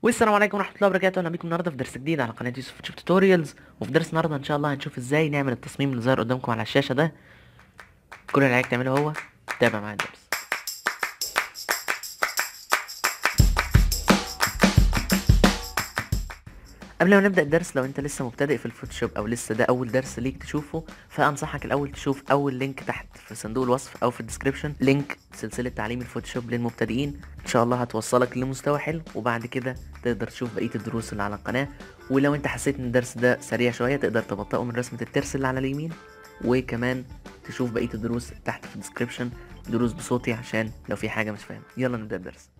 والسلام عليكم ورحمه الله وبركاته. اهلا بيكم النهارده في درس جديد على قناه يوسف فوتوشوب توتوريالز. وفي درس النهارده ان شاء الله هنشوف ازاي نعمل التصميم اللي ظاهر قدامكم على الشاشه ده. كل اللي عليك تعمله هو تابع معايا الدرس. قبل ما نبدا الدرس، لو انت لسه مبتدئ في الفوتوشوب او لسه ده اول درس ليك تشوفه، فانصحك الاول تشوف اول لينك تحت في صندوق الوصف او في الديسكريبشن، لينك سلسله تعليم الفوتوشوب للمبتدئين. ان شاء الله هتوصلك لمستوى حلو، وبعد كده تقدر تشوف بقيه الدروس اللي على القناه. ولو انت حسيت ان الدرس ده سريع شويه، تقدر تبطئه من رسمه الترس اللي على اليمين، وكمان تشوف بقيه الدروس تحت في الديسكريبشن، دروس بصوتي عشان لو في حاجه مش فاهم. يلا نبدا الدرس.